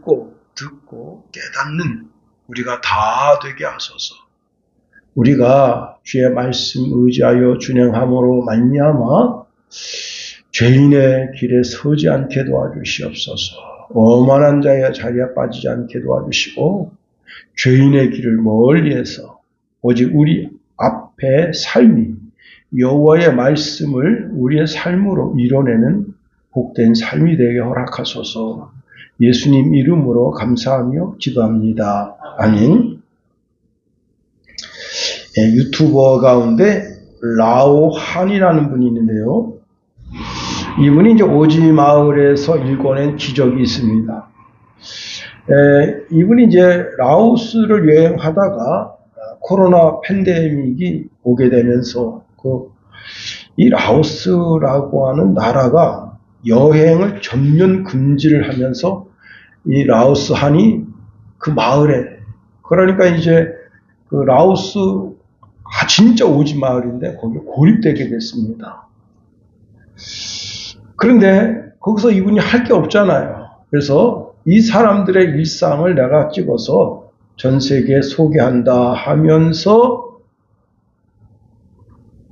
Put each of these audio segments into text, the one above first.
듣고 깨닫는 우리가 다 되게 하소서. 우리가 주의 말씀 의지하여 준행함으로 말미암아 죄인의 길에 서지 않게 도와주시옵소서. 오만한 자의 자리에 빠지지 않게 도와주시고 죄인의 길을 멀리해서 오직 우리 앞에 삶이 여호와의 말씀을 우리의 삶으로 이뤄내는 복된 삶이 되게 허락하소서. 예수님 이름으로 감사하며 기도합니다. 아멘. 유튜버 가운데 라오한이라는 분이 있는데요. 이분이 이제 오지 마을에서 일궈낸 기적이 있습니다. 이분이 이제 라오스를 여행하다가 코로나 팬데믹이 오게 되면서 이 라오스라고 하는 나라가 여행을 전면 금지를 하면서 이 라오스한이 그 마을에, 그러니까 이제 그 라오스 진짜 오지 마을인데 거기에 고립되게 됐습니다. 그런데 거기서 이분이 할 게 없잖아요. 그래서 이 사람들의 일상을 내가 찍어서 전 세계에 소개한다 하면서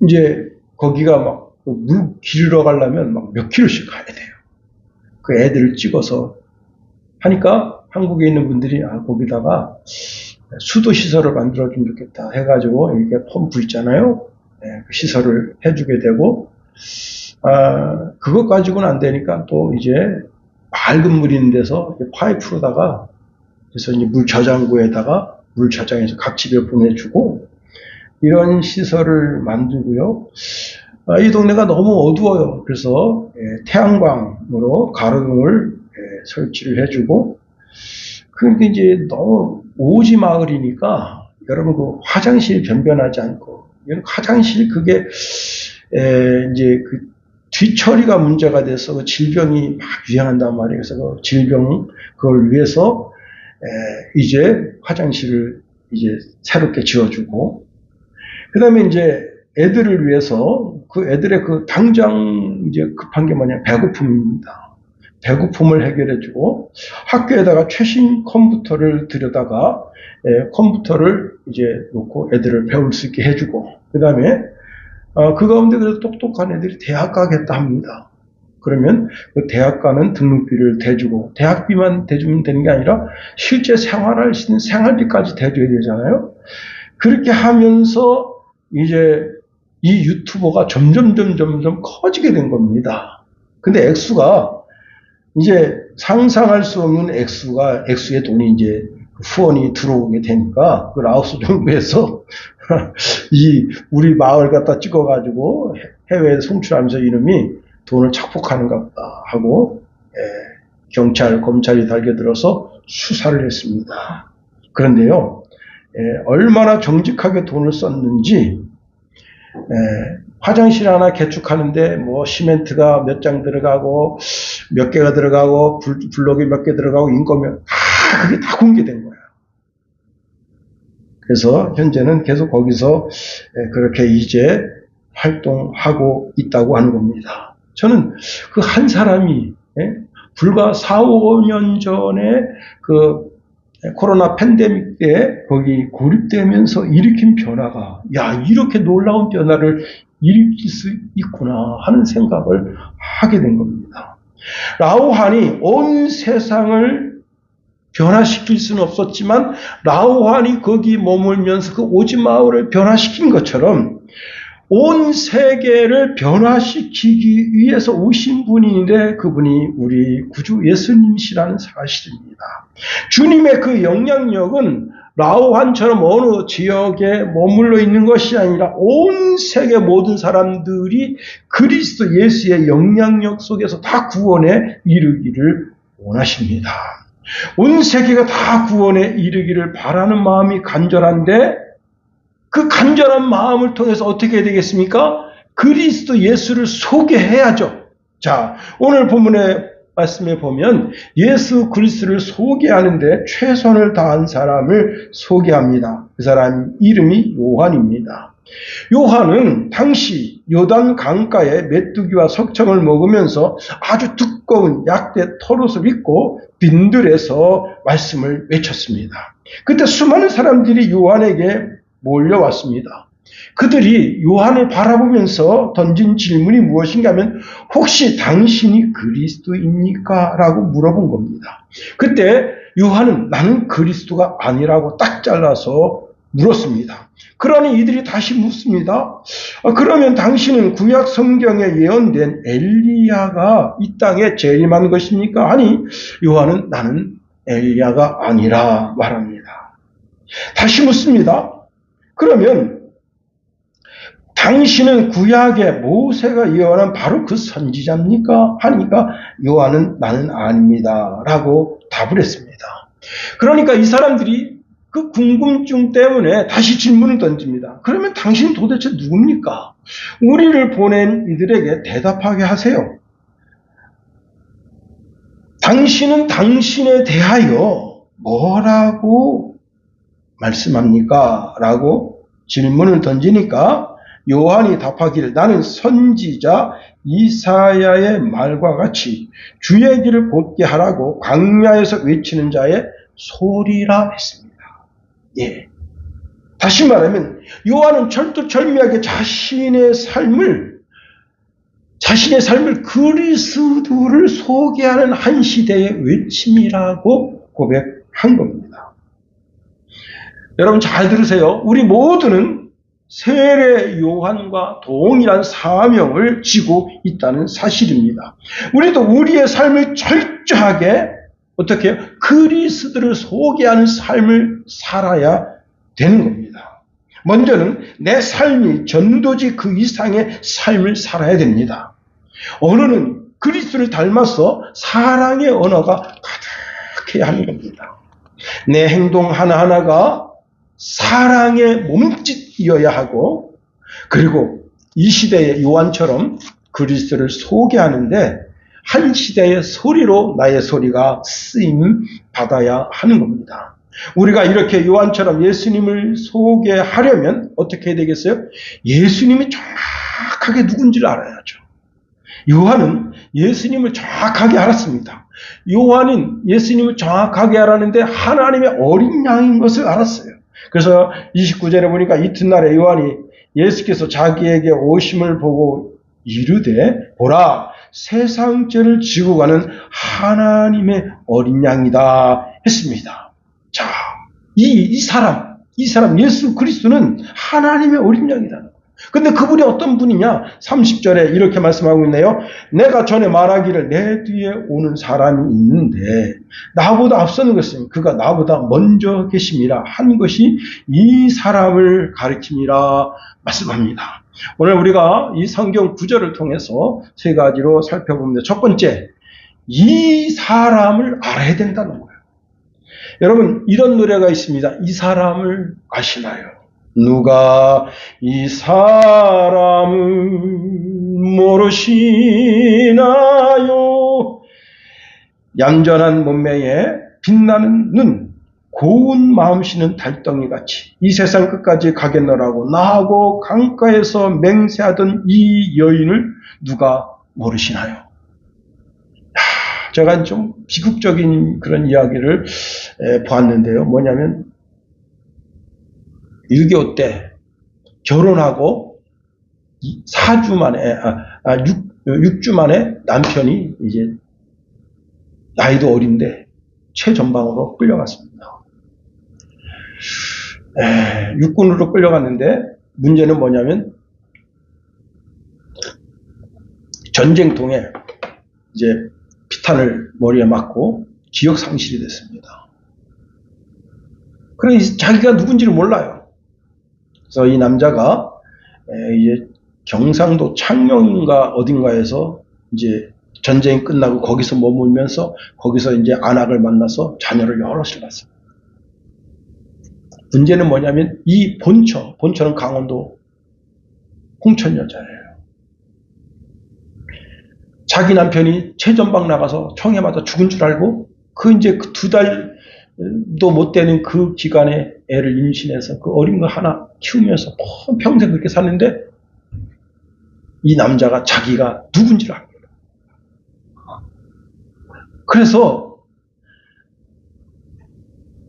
이제 거기가 막 물 길러 가려면 막 몇 킬로씩 가야 돼요. 그 애들을 찍어서 하니까 한국에 있는 분들이 거기다가 수도 시설을 만들어주면 좋겠다 해가지고 이렇게 펌프 있잖아요. 그 시설을 해주게 되고 그것 가지고는 안 되니까 또 이제 맑은 물이 있는 데서 파이프로다가 그래서 이제 물 저장고에다가 물 저장해서 각 집에 보내주고 이런 시설을 만들고요. 이 동네가 너무 어두워요. 그래서 태양광으로 가로등을 설치를 해주고 그런데 이제 너무 오지 마을이니까 여러분 그 화장실 변변하지 않고 화장실 그게 이제 그 뒤처리가 문제가 돼서 그 질병이 막 유행한단 말이에요. 그래서 그 질병 그걸 위해서 이제 화장실을 이제 새롭게 지어주고 그다음에 이제 애들을 위해서 그 애들의 그 당장 이제 급한 게 뭐냐 배고픔입니다. 배고픔을 해결해주고 학교에다가 최신 컴퓨터를 들여다가 컴퓨터를 이제 놓고 애들을 배울 수 있게 해주고 그다음에 그 가운데 그래도 똑똑한 애들이 대학 가겠다 합니다. 그러면 그 대학 가는 등록비를 대주고 대학비만 대주면 되는 게 아니라 실제 생활할 수 있는 생활비까지 대줘야 되잖아요. 그렇게 하면서 이제 이 유튜버가 점점 커지게 된 겁니다. 근데 액수가 이제 상상할 수 없는 액수의 돈이 이제 후원이 들어오게 되니까 그 라오스 정부에서 우리 마을 갖다 찍어가지고 해외에 송출하면서 이놈이 돈을 착복하는가 보다 하고 경찰, 검찰이 달겨들어서 수사를 했습니다. 그런데요, 얼마나 정직하게 돈을 썼는지 화장실 하나 개축하는데 뭐 시멘트가 몇 장 들어가고 몇 개가 들어가고 블록이 몇 개 들어가고 인건비 그게 다 공개된 거예요. 그래서 현재는 계속 거기서 그렇게 이제 활동하고 있다고 하는 겁니다. 저는 그 한 사람이 불과 4, 5년 전에 그 코로나 팬데믹 때 거기 고립되면서 일으킨 변화가 이렇게 놀라운 변화를 일으킬 수 있구나 하는 생각을 하게 된 겁니다. 라오한이 온 세상을 변화시킬 수는 없었지만 라오한이 거기 머물면서 그 오지 마을을 변화시킨 것처럼 온 세계를 변화시키기 위해서 오신 분인데 그분이 우리 구주 예수님이시라는 사실입니다. 주님의 그 영향력은 라오한처럼 어느 지역에 머물러 있는 것이 아니라 온 세계 모든 사람들이 그리스도 예수의 영향력 속에서 다 구원에 이르기를 원하십니다. 온 세계가 다 구원에 이르기를 바라는 마음이 간절한데 그 간절한 마음을 통해서 어떻게 해야 되겠습니까? 그리스도 예수를 소개해야죠. 자, 오늘 본문의 말씀에 보면 예수 그리스도를 소개하는데 최선을 다한 사람을 소개합니다. 그 사람 이름이 요한입니다. 요한은 당시 요단 강가에 메뚜기와 석청을 먹으면서 아주 두꺼운 약대 털옷을 입고 빈들에서 말씀을 외쳤습니다. 그때 수많은 사람들이 요한에게 몰려왔습니다. 그들이 요한을 바라보면서 던진 질문이 무엇인가 하면 혹시 당신이 그리스도입니까? 라고 물어본 겁니다. 그때 요한은 나는 그리스도가 아니라고 딱 잘라서 물었습니다. 그러니 이들이 다시 묻습니다. 그러면 당신은 구약 성경에 예언된 엘리야가 이 땅에 재림한 것입니까? 아니, 요한은 나는 엘리야가 아니라 말합니다. 다시 묻습니다. 그러면 당신은 구약의 모세가 예언한 바로 그 선지자입니까? 하니까 요한은 나는 아닙니다. 라고 답을 했습니다. 그러니까 이 사람들이 그 궁금증 때문에 다시 질문을 던집니다. 그러면 당신은 도대체 누굽니까? 우리를 보낸 이들에게 대답하게 하세요. 당신은 당신에 대하여 뭐라고 말씀합니까? 라고 질문을 던지니까 요한이 답하기를 나는 선지자 이사야의 말과 같이 주의 길을 곧게 하라고 광야에서 외치는 자의 소리라 했습니다. 예. 다시 말하면 요한은 철두철미하게 자신의 삶을 그리스도를 소개하는 한 시대의 외침이라고 고백한 겁니다. 여러분 잘 들으세요. 우리 모두는 세례 요한과 동일한 사명을 지고 있다는 사실입니다. 우리도 우리의 삶을 철저하게 어떻게 해요? 그리스도를 소개하는 삶을 살아야 되는 겁니다. 먼저는 내 삶이 전도지 그 이상의 삶을 살아야 됩니다. 언어는 그리스도를 닮아서 사랑의 언어가 가득해야 하는 겁니다. 내 행동 하나하나가 사랑의 몸짓이어야 하고 그리고 이 시대의 요한처럼 그리스도를 소개하는데 한 시대의 소리로 나의 소리가 쓰임 받아야 하는 겁니다. 우리가 이렇게 요한처럼 예수님을 소개하려면 어떻게 해야 되겠어요? 예수님이 정확하게 누군지를 알아야죠. 요한은 예수님을 정확하게 알았습니다. 요한은 예수님을 정확하게 알았는데 하나님의 어린 양인 것을 알았어요. 그래서 29절에 보니까 이튿날에 요한이 예수께서 자기에게 오심을 보고 이르되 보라 세상 죄를 지고 가는 하나님의 어린 양이다 했습니다. 자, 이 사람 예수 그리스도는 하나님의 어린 양이다. 근데 그분이 어떤 분이냐? 30절에 이렇게 말씀하고 있네요. 내가 전에 말하기를 내 뒤에 오는 사람이 있는데 나보다 앞서는 것은 그가 나보다 먼저 계심이라 한 것이 이 사람을 가리킴이라 말씀합니다. 오늘 우리가 이 성경 구절을 통해서 세 가지로 살펴봅니다. 첫 번째, 이 사람을 알아야 된다는 거예요. 여러분 이런 노래가 있습니다. 이 사람을 아시나요? 누가 이 사람을 모르시나요? 얌전한 몸매에 빛나는 눈, 고운 마음씨는 달덩이같이 이 세상 끝까지 가겠노라고 나하고 강가에서 맹세하던 이 여인을 누가 모르시나요? 제가 좀 비극적인 그런 이야기를 보았는데요. 뭐냐면 6.25 때 결혼하고 4주 만에, 6주 만에 남편이 이제 나이도 어린데 최전방으로 끌려갔습니다. 육군으로 끌려갔는데 문제는 뭐냐면 전쟁통에 이제 피탄을 머리에 맞고 기억 상실이 됐습니다. 그래서 자기가 누군지를 몰라요. 그래서 이 남자가 이제 경상도 창녕인가 어딘가에서 이제 전쟁이 끝나고 거기서 머물면서 거기서 이제 안악을 만나서 자녀를 여럿을 낳았습니다. 문제는 뭐냐면 이 본처는 강원도 홍천 여자예요. 자기 남편이 최전방 나가서 총에 맞아 죽은 줄 알고 이제 그 2달도 못 되는 그 기간에 애를 임신해서 그 어린 거 하나 키우면서 평생 그렇게 샀는데 이 남자가 자기가 누군지를 압니다. 그래서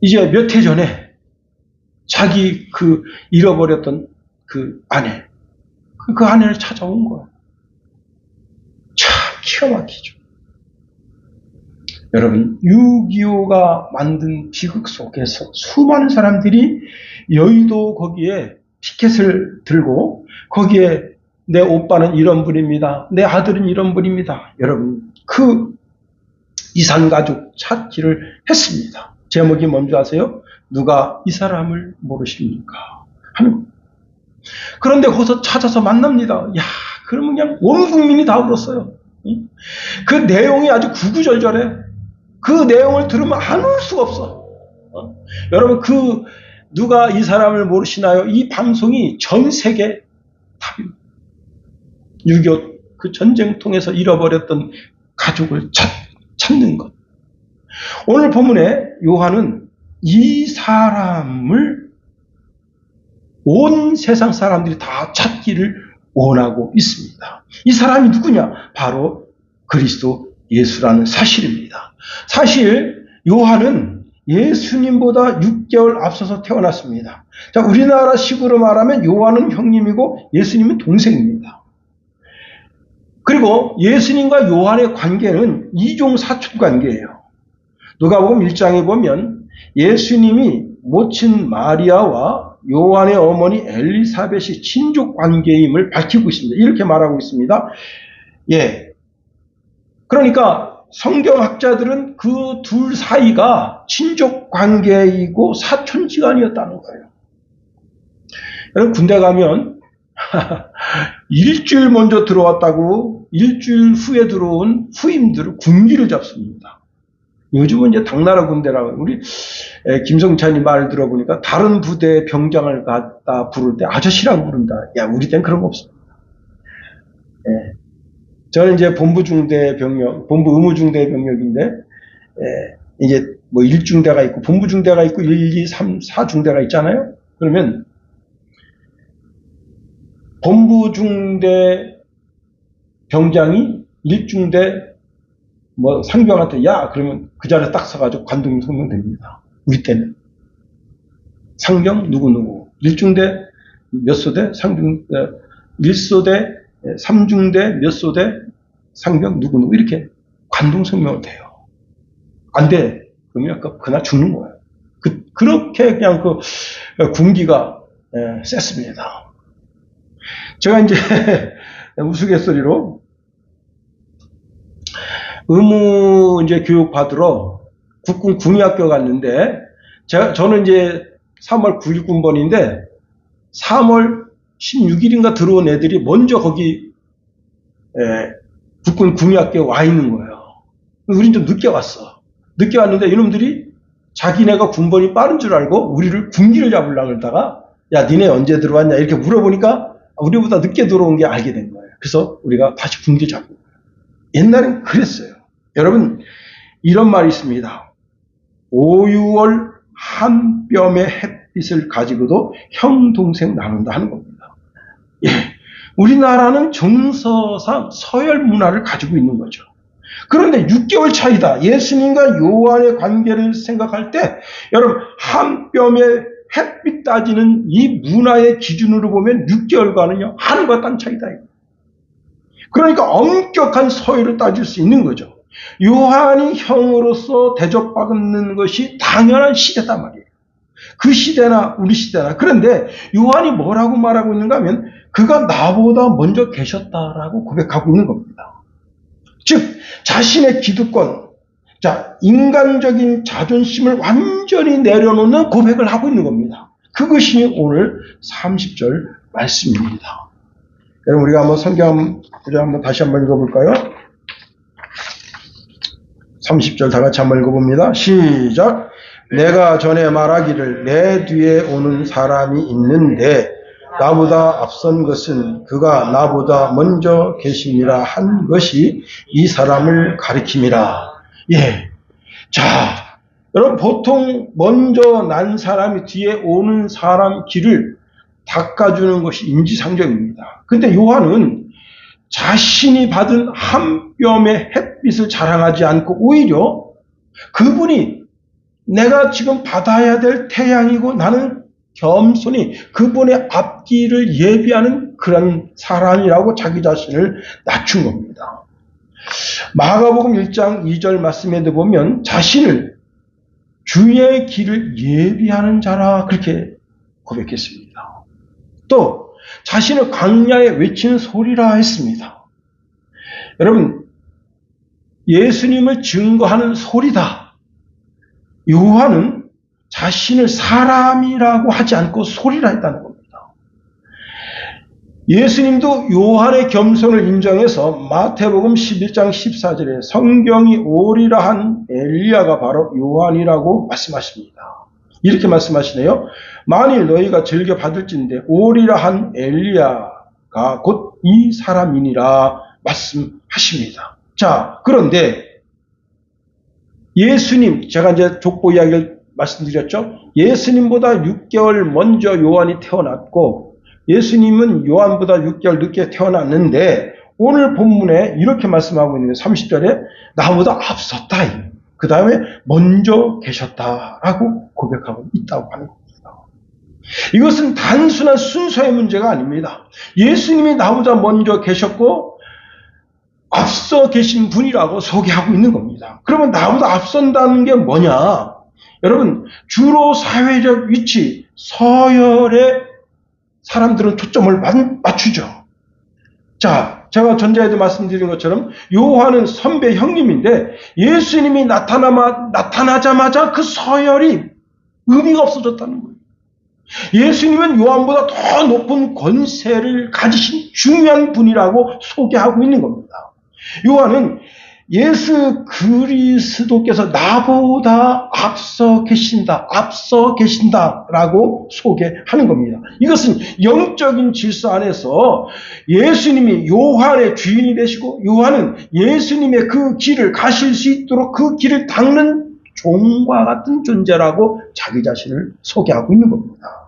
이제 몇 해 전에 자기 그 잃어버렸던 그 아내, 그 아내를 찾아온 거야. 참 기가 막히죠. 여러분, 6.25가 만든 비극 속에서 수많은 사람들이 여의도 거기에 피켓을 들고 거기에 내 오빠는 이런 분입니다. 내 아들은 이런 분입니다. 여러분, 그 이산가족 찾기를 했습니다. 제목이 뭔지 아세요? 누가 이 사람을 모르십니까? 하는. 그런데 거기서 찾아서 만납니다. 야, 그러면 그냥 온 국민이 다 울었어요. 그 내용이 아주 구구절절해. 그 내용을 들으면 안 울 수가 없어. 여러분, 그 누가 이 사람을 모르시나요? 이 방송이 전 세계 답입니다. 6.25 그 전쟁 통해서 잃어버렸던 가족을 찾는 것. 오늘 본문에 요한은 이 사람을 온 세상 사람들이 다 찾기를 원하고 있습니다. 이 사람이 누구냐? 바로 그리스도 예수라는 사실입니다. 사실 요한은 예수님보다 6개월 앞서서 태어났습니다. 자, 우리나라 식으로 말하면 요한은 형님이고 예수님은 동생입니다. 그리고 예수님과 요한의 관계는 이종 사촌 관계예요. 누가복음 1장에 보면 예수님이 모친 마리아와 요한의 어머니 엘리사벳이 친족 관계임을 밝히고 있습니다. 이렇게 말하고 있습니다. 예. 그러니까 성경학자들은 그 둘 사이가 친족 관계이고 사촌지간이었다는 거예요. 여러분, 군대 가면 일주일 먼저 들어왔다고 일주일 후에 들어온 후임들을 군기를 잡습니다. 요즘은 이제 당나라 군대라고, 우리 김성찬이 말 들어보니까 다른 부대의 병장을 갖다 부를 때 아저씨라고 부른다. 야, 우리 땐 그런 거 없습니다. 예. 저는 이제 본부 중대 병력, 본부 의무 중대 병력인데, 이제 뭐 1중대가 있고, 본부 중대가 있고, 1, 2, 3, 4중대가 있잖아요? 그러면, 본부 중대 병장이 1중대 뭐 상병한테 야 그러면 그 자리에 딱 서가지고 관동 성명됩니다. 우리 때는 상병 누구누구 1중대 몇 소대 상중 1소대 3중대 몇 소대 상병 누구누구 이렇게 관동 성명을 돼요. 안 돼. 그러면 그날 죽는 거예요. 그렇게 그냥 그 군기가 셌습니다. 제가 이제 우스갯소리로 의무 이제 교육 받으러 국군 군의학교 갔는데, 저는 이제 3월 9일 군번인데, 3월 16일인가 들어온 애들이 먼저 거기, 국군 군의학교에 와 있는 거예요. 우린 좀 늦게 왔어. 늦게 왔는데 이놈들이 자기네가 군번이 빠른 줄 알고 우리를 군기를 잡으려고 그러다가, 야, 니네 언제 들어왔냐? 이렇게 물어보니까 우리보다 늦게 들어온 게 알게 된 거예요. 그래서 우리가 다시 군기 잡은 거예요. 옛날엔 그랬어요. 여러분, 이런 말이 있습니다. 5, 6월 한 뼘의 햇빛을 가지고도 형, 동생 나눈다 하는 겁니다. 예, 우리나라는 정서상 서열 문화를 가지고 있는 거죠. 그런데 6개월 차이다. 예수님과 요한의 관계를 생각할 때 여러분, 한 뼘의 햇빛 따지는 이 문화의 기준으로 보면 6개월과는요, 하늘과 땅 차이다. 그러니까 엄격한 서열을 따질 수 있는 거죠. 요한이 형으로서 대접받는 것이 당연한 시대단 말이에요. 그 시대나 우리 시대나. 그런데 요한이 뭐라고 말하고 있는가 하면 그가 나보다 먼저 계셨다라고 고백하고 있는 겁니다. 즉 자신의 기득권, 자 인간적인 자존심을 완전히 내려놓는 고백을 하고 있는 겁니다. 그것이 오늘 30절 말씀입니다. 여러분, 우리가 한번 성경 구절 한번 다시 한번 읽어볼까요? 30절 다 같이 한번 읽어봅니다. 시작. 내가 전에 말하기를 내 뒤에 오는 사람이 있는데 나보다 앞선 것은 그가 나보다 먼저 계심이라 한 것이 이 사람을 가리킴이라. 예. 자, 여러분, 보통 먼저 난 사람이 뒤에 오는 사람 길을 닦아주는 것이 인지상정입니다. 근데 요한은 자신이 받은 한 뼘의 햇빛을 자랑하지 않고 오히려 그분이 내가 지금 받아야 될 태양이고 나는 겸손히 그분의 앞길을 예비하는 그런 사람이라고 자기 자신을 낮춘 겁니다. 마가복음 1장 2절 말씀에도 보면 자신을 주의 길을 예비하는 자라 그렇게 고백했습니다. 또 자신을 광야에 외치는 소리라 했습니다. 여러분, 예수님을 증거하는 소리다. 요한은 자신을 사람이라고 하지 않고 소리라 했다는 겁니다. 예수님도 요한의 겸손을 인정해서 마태복음 11장 14절에 성경이 오리라 한 엘리야가 바로 요한이라고 말씀하십니다. 이렇게 말씀하시네요. 만일 너희가 즐겨 받을진대 오리라 한 엘리야가 곧 이 사람이니라 말씀하십니다. 자, 그런데 예수님, 제가 이제 족보 이야기를 말씀드렸죠. 예수님보다 6개월 먼저 요한이 태어났고 예수님은 요한보다 6개월 늦게 태어났는데 오늘 본문에 이렇게 말씀하고 있는 거예요. 30절에 나보다 앞섰다. 그 다음에 먼저 계셨다라고 고백하고 있다고 하는 겁니다. 이것은 단순한 순서의 문제가 아닙니다. 예수님이 나보다 먼저 계셨고 앞서 계신 분이라고 소개하고 있는 겁니다. 그러면 나보다 앞선다는 게 뭐냐? 여러분, 주로 사회적 위치, 서열에 사람들은 초점을 맞추죠. 자, 제가 전자에도 말씀드린 것처럼 요한은 선배 형님인데 예수님이 나타나자마자 그 서열이 의미가 없어졌다는 거예요. 예수님은 요한보다 더 높은 권세를 가지신 중요한 분이라고 소개하고 있는 겁니다. 요한은 예수 그리스도께서 나보다 앞서 계신다라고 소개하는 겁니다. 이것은 영적인 질서 안에서 예수님이 요한의 주인이 되시고 요한은 예수님의 그 길을 가실 수 있도록 그 길을 닦는 종과 같은 존재라고 자기 자신을 소개하고 있는 겁니다.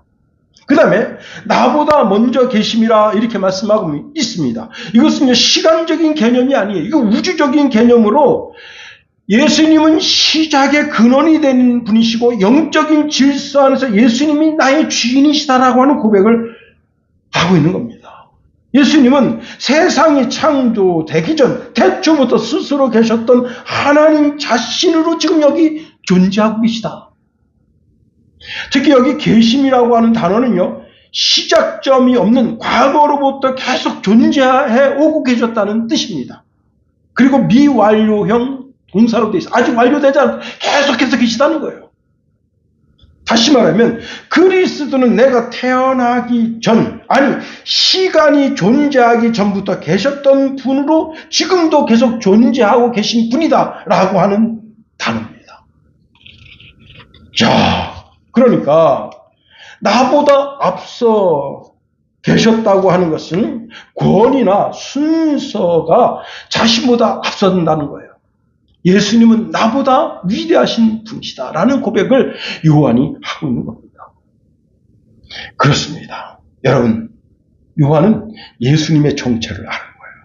그 다음에 나보다 먼저 계심이라 이렇게 말씀하고 있습니다. 이것은 시간적인 개념이 아니에요. 이거 우주적인 개념으로 예수님은 시작의 근원이 되는 분이시고 영적인 질서 안에서 예수님이 나의 주인이시다라고 하는 고백을 하고 있는 겁니다. 예수님은 세상이 창조되기 전 태초부터 스스로 계셨던 하나님 자신으로 지금 여기 존재하고 계시다. 특히 여기 계심이라고 하는 단어는요, 시작점이 없는 과거로부터 계속 존재해 오고 계셨다는 뜻입니다. 그리고 미완료형 동사로 되어 있어요. 아직 완료되지 않고 계속해서 계시다는 거예요. 다시 말하면 그리스도는 내가 태어나기 전, 아니 시간이 존재하기 전부터 계셨던 분으로 지금도 계속 존재하고 계신 분이다 라고 하는 단어입니다. 자, 그러니까 나보다 앞서 계셨다고 하는 것은 권위나 순서가 자신보다 앞선다는 거예요. 예수님은 나보다 위대하신 분이시다라는 고백을 요한이 하고 있는 겁니다. 그렇습니다. 여러분, 요한은 예수님의 정체를 아는 거예요.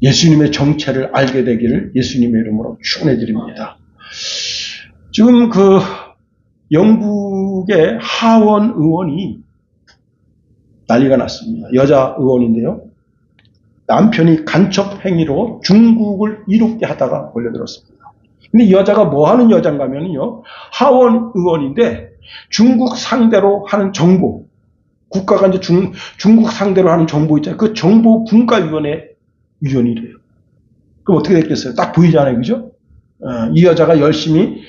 예수님의 정체를 알게 되기를 예수님의 이름으로 축원해 드립니다. 지금 영국의 하원 의원이 난리가 났습니다. 여자 의원인데요. 남편이 간첩 행위로 중국을 이롭게 하다가 걸려들었습니다. 근데 이 여자가 뭐 하는 여잔가 하면요. 하원 의원인데 중국 상대로 하는 정보, 국가가 이제 중국 상대로 하는 정보 있잖아요. 그 정보 분과위원회 위원이래요. 그럼 어떻게 됐겠어요? 딱 보이잖아요. 그죠? 이 여자가 열심히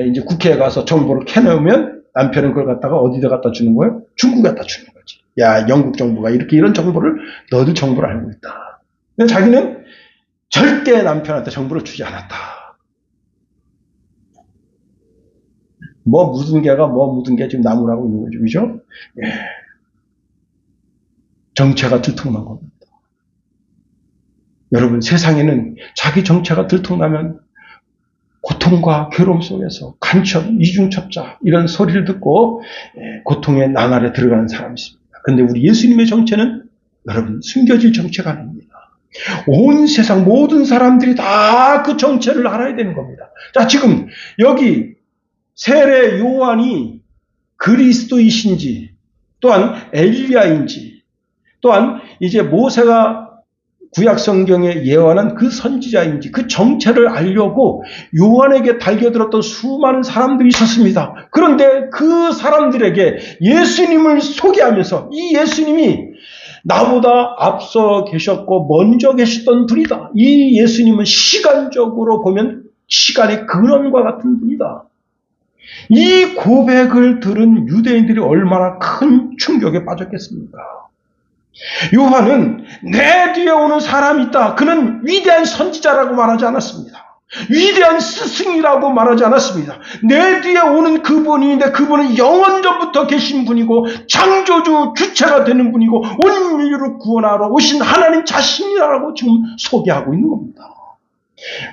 이제 국회에 가서 정보를 캐내오면 남편은 그걸 갖다가 어디다 갖다 주는 거예요? 중국에 갖다 주는 거지. 야, 영국 정부가 이렇게 이런 정보를 너희들 정보를 알고 있다. 근데 자기는 절대 남편한테 정보를 주지 않았다. 뭐 묻은 개가 뭐 묻은 개 지금 나무라고 있는 거죠. 그죠? 예. 정체가 들통난 겁니다. 여러분, 세상에는 자기 정체가 들통나면 고통과 괴로움 속에서 간첩, 이중첩자 이런 소리를 듣고 고통의 나날에 들어가는 사람이 있습니다. 그런데 우리 예수님의 정체는 여러분, 숨겨질 정체가 아닙니다. 온 세상 모든 사람들이 다 그 정체를 알아야 되는 겁니다. 자, 지금 여기 세례 요한이 그리스도이신지, 또한 엘리야인지, 또한 이제 모세가 구약 성경에 예언한 그 선지자인지 그 정체를 알려고 요한에게 달겨들었던 수많은 사람들이 있었습니다. 그런데 그 사람들에게 예수님을 소개하면서 이 예수님이 나보다 앞서 계셨고 먼저 계셨던 분이다. 이 예수님은 시간적으로 보면 시간의 근원과 같은 분이다. 이 고백을 들은 유대인들이 얼마나 큰 충격에 빠졌겠습니까? 요한은 내 뒤에 오는 사람이 있다. 그는 위대한 선지자라고 말하지 않았습니다. 위대한 스승이라고 말하지 않았습니다. 내 뒤에 오는 그분인데 그분은 영원전부터 계신 분이고 창조주 주체가 되는 분이고 온 인류를 구원하러 오신 하나님 자신이라고 지금 소개하고 있는 겁니다.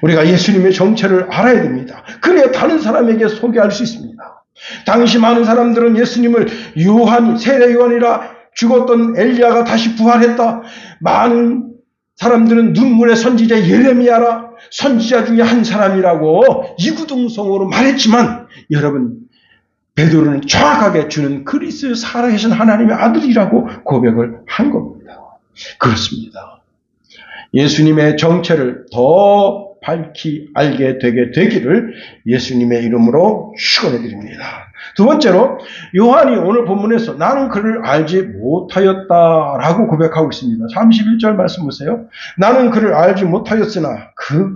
우리가 예수님의 정체를 알아야 됩니다. 그래야 다른 사람에게 소개할 수 있습니다. 당시 많은 사람들은 예수님을 세례 요한이라 죽었던 엘리야가 다시 부활했다. 많은 사람들은 눈물의 선지자 예레미야라 선지자 중에 한 사람이라고 이구동성으로 말했지만 여러분, 베드로는 정확하게 주는 그리스도의 살아계신 하나님의 아들이라고 고백을 한 겁니다. 그렇습니다. 예수님의 정체를 더 밝히 알게 되게 되기를 예수님의 이름으로 축원해 드립니다. 두 번째로 요한이 오늘 본문에서 나는 그를 알지 못하였다라고 고백하고 있습니다. 31절 말씀 보세요. 나는 그를 알지 못하였으나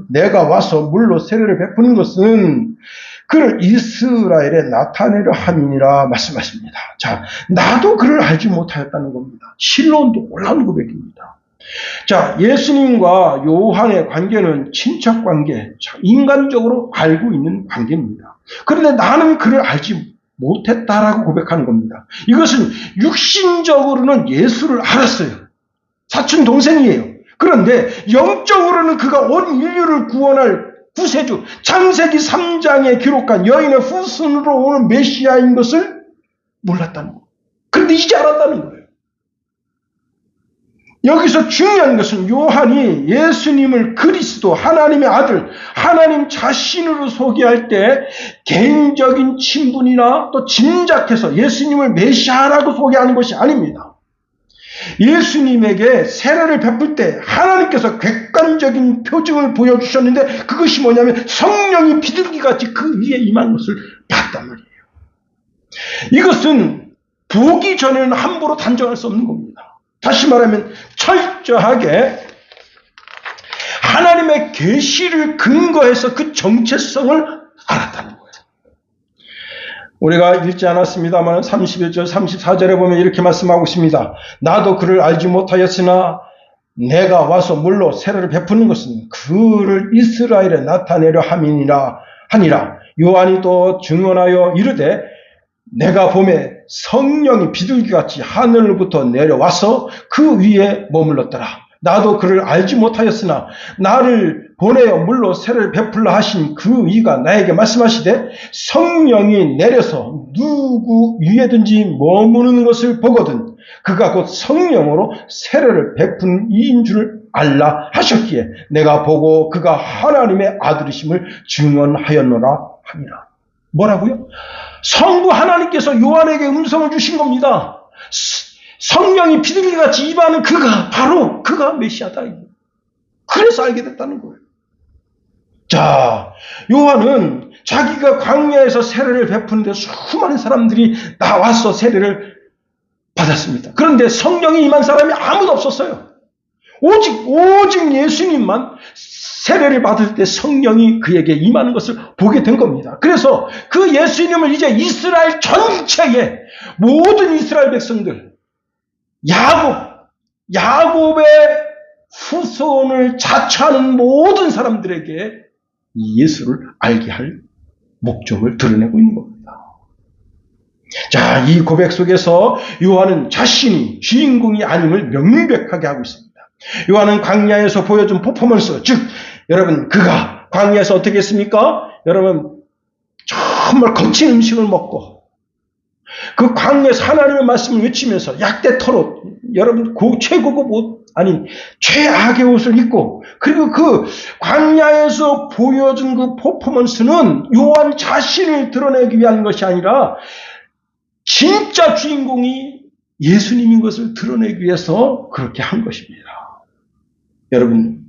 내가 와서 물로 세례를 베푸는 것은 그를 이스라엘에 나타내려 함이니라 말씀하십니다. 자, 나도 그를 알지 못하였다는 겁니다. 실론도 놀라운 고백입니다. 자, 예수님과 요한의 관계는 친척 관계, 인간적으로 알고 있는 관계입니다. 그런데 나는 그를 알지 못했다라고 고백하는 겁니다. 이것은 육신적으로는 예수를 알았어요. 사촌 동생이에요. 그런데 영적으로는 그가 온 인류를 구원할 구세주, 창세기 3장에 기록한 여인의 후손으로 오는 메시아인 것을 몰랐다는 거예요. 그런데 이제 알았다는 거예요. 여기서 중요한 것은 요한이 예수님을 그리스도, 하나님의 아들, 하나님 자신으로 소개할 때 개인적인 친분이나 또 짐작해서 예수님을 메시아라고 소개하는 것이 아닙니다. 예수님에게 세례를 베풀 때 하나님께서 객관적인 표징을 보여주셨는데 그것이 뭐냐면 성령이 비둘기같이 그 위에 임한 것을 봤단 말이에요. 이것은 보기 전에는 함부로 단정할 수 없는 겁니다. 다시 말하면 철저하게 하나님의 계시를 근거해서 그 정체성을 알았다는 거예요. 우리가 읽지 않았습니다만 31절 34절에 보면 이렇게 말씀하고 있습니다. 나도 그를 알지 못하였으나 내가 와서 물로 세례를 베푸는 것은 그를 이스라엘에 나타내려 함이니라 하니라. 요한이 또 증언하여 이르되 내가 봄에 성령이 비둘기같이 하늘로부터 내려와서 그 위에 머물렀더라. 나도 그를 알지 못하였으나 나를 보내어 물로 세례를 베풀라 하신 그 이가 나에게 말씀하시되 성령이 내려서 누구 위에든지 머무는 것을 보거든 그가 곧 성령으로 세례를 베푼 이인 줄 알라 하셨기에 내가 보고 그가 하나님의 아들이심을 증언하였노라 하니라. 뭐라고요? 성부 하나님께서 요한에게 음성을 주신 겁니다. 성령이 비둘기같이 임하는 그가 메시아다. 그래서 알게 됐다는 거예요. 자, 요한은 자기가 광야에서 세례를 베푸는데 수많은 사람들이 나와서 세례를 받았습니다. 그런데 성령이 임한 사람이 아무도 없었어요. 오직 예수님만 세례를 받을 때 성령이 그에게 임하는 것을 보게 된 겁니다. 그래서 그 예수님을 이제 이스라엘 전체의 모든 이스라엘 백성들, 야곱의 후손을 자처하는 모든 사람들에게 이 예수를 알게 할 목적을 드러내고 있는 겁니다. 자, 이 고백 속에서 요한은 자신이 주인공이 아님을 명백하게 하고 있습니다. 요한은 광야에서 보여준 퍼포먼스, 즉 여러분 그가 광야에서 어떻게 했습니까? 여러분 정말 거친 음식을 먹고 그 광야에서 하나님의 말씀을 외치면서 약대 털옷, 여러분 최고급 옷 아닌 최악의 옷을 입고, 그리고 그 광야에서 보여준 그 퍼포먼스는 요한 자신을 드러내기 위한 것이 아니라 진짜 주인공이 예수님인 것을 드러내기 위해서 그렇게 한 것입니다. 여러분,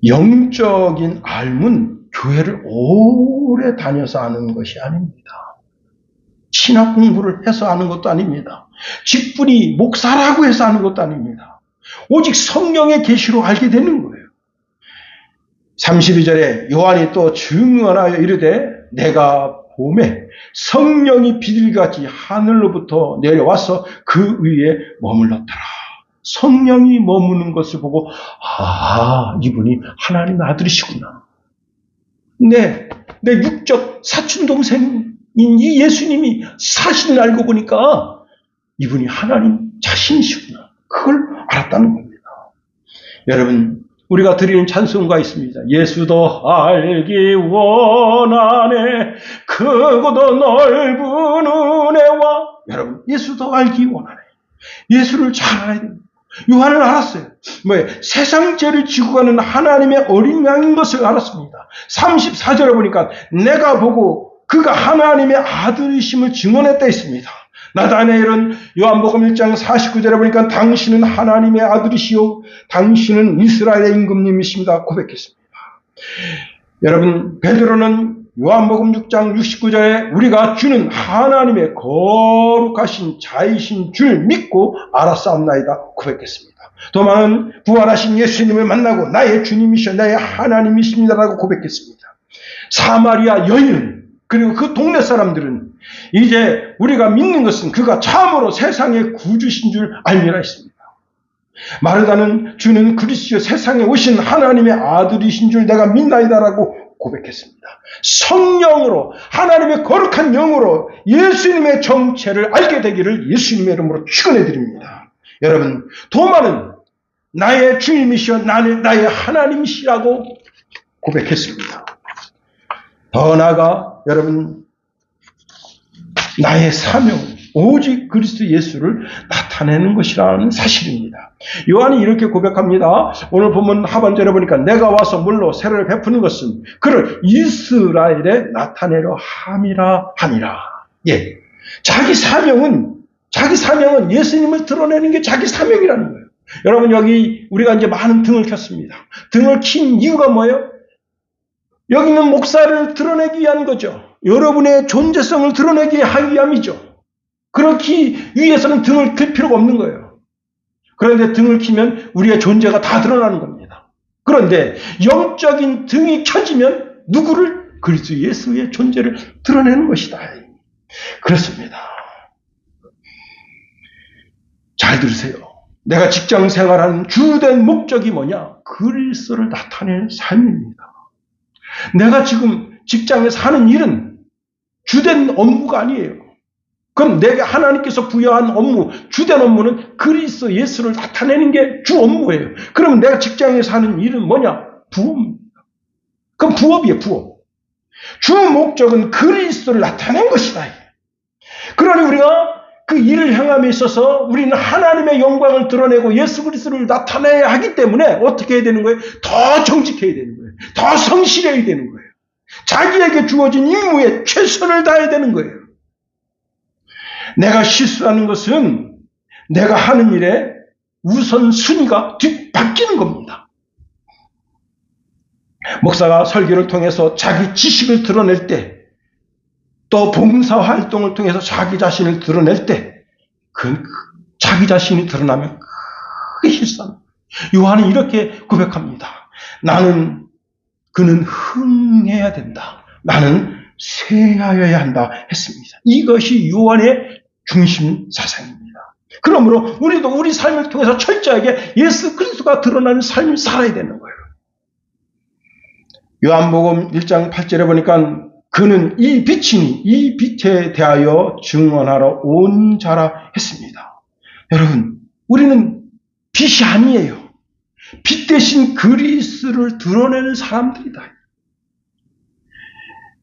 영적인 삶은 교회를 오래 다녀서 아는 것이 아닙니다. 신학 공부를 해서 아는 것도 아닙니다. 직분이 목사라고 해서 아는 것도 아닙니다. 오직 성령의 계시로 알게 되는 거예요. 32절에 요한이 또 증언하여 이르되 내가 봄에 성령이 비둘기같이 하늘로부터 내려와서 그 위에 머물렀더라. 성령이 머무는 것을 보고 이분이 하나님의 아들이시구나. 내 육적 사촌동생인 이 예수님이 사실을 알고 보니까 이분이 하나님 자신이시구나. 그걸 알았다는 겁니다. 여러분, 우리가 드리는 찬송가 있습니다. 예수도 알기 원하네 크고도 넓은 은혜와. 여러분, 예수도 알기 원하네. 예수를 잘 알아야 됩니다. 요한은 알았어요. 세상 죄를 지고 가는 하나님의 어린 양인 것을 알았습니다. 34절에 보니까 내가 보고 그가 하나님의 아들이심을 증언했다 했습니다. 나다나엘은 요한복음 1장 49절에 보니까 당신은 하나님의 아들이시오 당신은 이스라엘의 임금님이십니다 고백했습니다. 여러분, 베드로는 요한복음 6장 69절에 우리가 주는 하나님의 거룩하신 자이신 줄 믿고 알았사옵나이다 고백했습니다. 도마는 부활하신 예수님을 만나고 나의 주님이시여 나의 하나님이십니다라고 고백했습니다. 사마리아 여인은, 그리고 그 동네 사람들은 이제 우리가 믿는 것은 그가 참으로 세상의 구주신 줄 알미라 했습니다. 마르다는 주는 그리스도 세상에 오신 하나님의 아들이신 줄 내가 믿나이다라고 고백했습니다. 성령으로, 하나님의 거룩한 영으로 예수님의 정체를 알게 되기를 예수님의 이름으로 축원해 드립니다. 여러분, 도마는 나의 주님이시여 나의 하나님이시라고 고백했습니다. 더 나아가 여러분, 나의 사명은 오직 그리스도 예수를 나타내는 것이라는 사실입니다. 요한이 이렇게 고백합니다. 오늘 본문 하반절에 보니까 내가 와서 물로 세례를 베푸는 것은 그를 이스라엘에 나타내려 함이라 하니라. 예, 자기 사명은 예수님을 드러내는 게 자기 사명이라는 거예요. 여러분, 여기 우리가 이제 많은 등을 켰습니다. 등을 킨 이유가 뭐예요? 여기는 목사를 드러내기 위한 거죠. 여러분의 존재성을 드러내기 위함이죠. 그렇기 위해서는 등을 켤 필요가 없는 거예요. 그런데 등을 켜면 우리의 존재가 다 드러나는 겁니다. 그런데 영적인 등이 켜지면 누구를? 그리스도 예수의 존재를 드러내는 것이다. 그렇습니다. 잘 들으세요. 내가 직장 생활하는 주된 목적이 뭐냐? 그리스도를 나타내는 삶입니다. 내가 지금 직장에서 하는 일은 주된 업무가 아니에요. 그럼 내가 하나님께서 부여한 업무, 주된 업무는 그리스도 예수를 나타내는 게 주 업무예요. 그러면 내가 직장에서 하는 일은 뭐냐? 부업입니다. 그럼 부업이에요, 부업. 주 목적은 그리스도를 나타낸 것이다. 그러니 우리가 그 일을 행함에 있어서 우리는 하나님의 영광을 드러내고 예수 그리스도를 나타내야 하기 때문에 어떻게 해야 되는 거예요? 더 정직해야 되는 거예요. 더 성실해야 되는 거예요. 자기에게 주어진 임무에 최선을 다해야 되는 거예요. 내가 실수하는 것은 내가 하는 일에 우선순위가 뒤바뀌는 겁니다. 목사가 설교를 통해서 자기 지식을 드러낼 때, 또 봉사활동을 통해서 자기 자신을 드러낼 때, 자기 자신이 드러나면 크게 실수합니다. 요한은 이렇게 고백합니다. 그는 흥해야 된다. 나는 쇠하여야 한다 했습니다. 이것이 요한의 중심 사상입니다. 그러므로 우리도 우리 삶을 통해서 철저하게 예수 그리스도가 드러나는 삶을 살아야 되는 거예요. 요한복음 1장 8절에 보니까 그는 이 빛이니 이 빛에 대하여 증언하러 온 자라 했습니다. 여러분, 우리는 빛이 아니에요. 빛 대신 그리스도를 드러내는 사람들이다.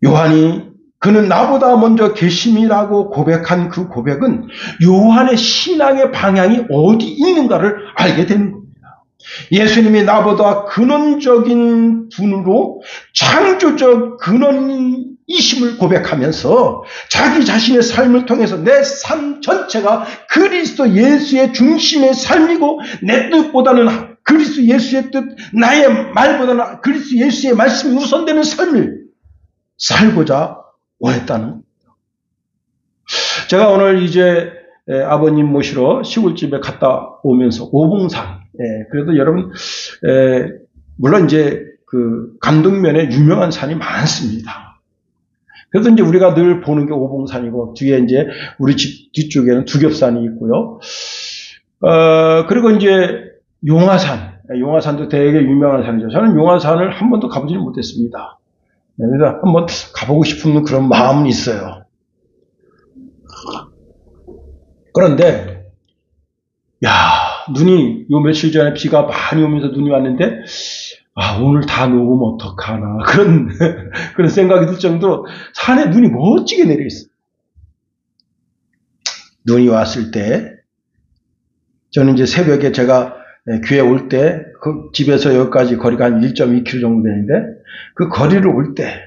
요한이 그는 나보다 먼저 계심이라고 고백한 그 고백은 요한의 신앙의 방향이 어디 있는가를 알게 되는 겁니다. 예수님이 나보다 근원적인 분으로 창조적 근원이심을 고백하면서 자기 자신의 삶을 통해서 내 삶 전체가 그리스도 예수의 중심의 삶이고 내 뜻보다는 그리스도 예수의 뜻, 나의 말보다는 그리스도 예수의 말씀이 우선되는 삶을 살고자 원했다는 겁니다. 제가 오늘 이제 아버님 모시러 시골집에 갔다 오면서 오봉산, 그래도 여러분, 물론 이제 그 감독면에 유명한 산이 많습니다. 그래도 이제 우리가 늘 보는 게 오봉산이고, 뒤에 이제 우리 집 뒤쪽에는 두겹산이 있고요. 그리고 이제 용화산도 되게 유명한 산이죠. 저는 용화산을 한 번도 가보지는 못했습니다. 그래서 한번 가보고 싶은 그런 마음은 있어요. 그런데, 눈이, 요 며칠 전에 비가 많이 오면서 눈이 왔는데, 오늘 다 녹으면 어떡하나. 그런 생각이 들 정도로 산에 눈이 멋지게 내려있어요. 눈이 왔을 때, 저는 이제 새벽에 제가 교회 올 때, 그 집에서 여기까지 거리가 한 1.2km 정도 되는데, 그 거리를 올 때,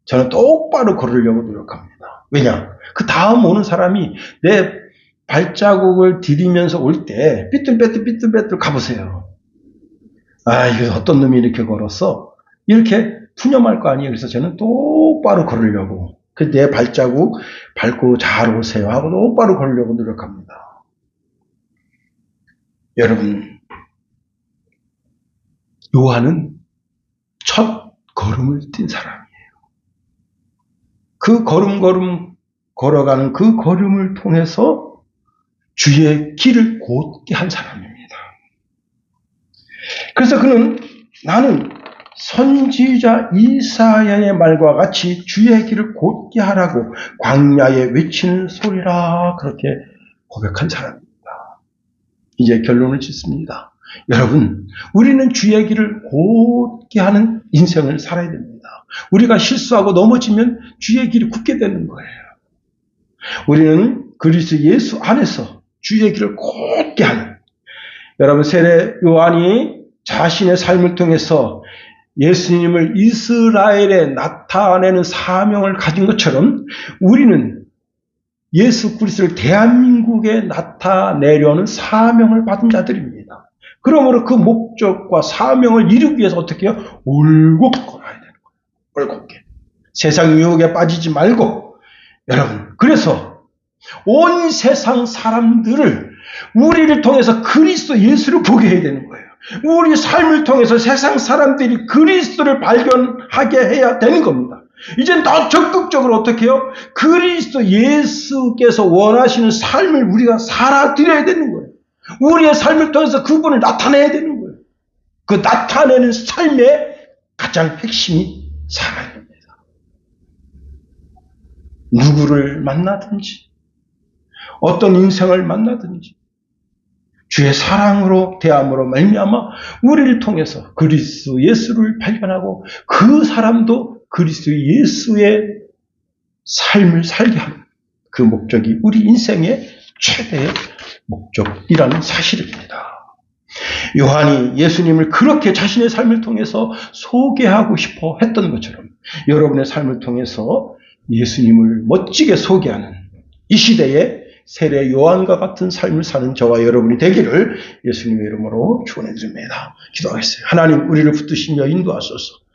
저는 똑바로 걸으려고 노력합니다. 왜냐? 그 다음 오는 사람이 내 발자국을 디디면서 올 때, 삐뚤빼뚤 가보세요. 이거 어떤 놈이 이렇게 걸었어? 이렇게 푸념할 거 아니에요. 그래서 저는 똑바로 걸으려고. 내 발자국 밟고 잘 오세요 하고 똑바로 걸으려고 노력합니다. 여러분, 요한은 첫 걸음을 뛴 사람이에요. 그 걸음 걸어가는 그 걸음을 통해서 주의 길을 곧게 한 사람입니다. 그래서 그는 나는 선지자 이사야의 말과 같이 주의 길을 곧게 하라고 광야에 외치는 소리라 그렇게 고백한 사람입니다. 이제 결론을 짓습니다. 여러분, 우리는 주의 길을 곧게 하는 인생을 살아야 됩니다. 우리가 실수하고 넘어지면 주의 길이 굳게 되는 거예요. 우리는 그리스도 예수 안에서 주의 길을 곧게 하는, 여러분, 세례 요한이 자신의 삶을 통해서 예수님을 이스라엘에 나타내는 사명을 가진 것처럼 우리는 예수 그리스도를 대한민국에 나타내려는 사명을 받은 자들입니다. 그러므로 그 목적과 사명을 이루기 위해서 어떻게 해요? 울고 걸어야 되는 거예요. 울고게. 세상 유혹에 빠지지 말고. 여러분, 그래서 온 세상 사람들을 우리를 통해서 그리스도 예수를 보게 해야 되는 거예요. 우리 삶을 통해서 세상 사람들이 그리스도를 발견하게 해야 되는 겁니다. 이제 더 적극적으로 어떻게 해요? 그리스도 예수께서 원하시는 삶을 우리가 살아드려야 되는 거예요. 우리의 삶을 통해서 그분을 나타내야 되는 거예요. 그 나타내는 삶의 가장 핵심이 사랑입니다. 누구를 만나든지 어떤 인생을 만나든지 주의 사랑으로 대함으로 말미암아 우리를 통해서 그리스도 예수를 발견하고 그 사람도 그리스도 예수의 삶을 살게 하는 그 목적이 우리 인생의 최대의 목적이라는 사실입니다. 요한이 예수님을 그렇게 자신의 삶을 통해서 소개하고 싶어 했던 것처럼 여러분의 삶을 통해서 예수님을 멋지게 소개하는 이 시대에 세례 요한과 같은 삶을 사는 저와 여러분이 되기를 예수님의 이름으로 축원해 드립니다. 기도하겠어요. 하나님, 우리를 붙드시며 인도하소서.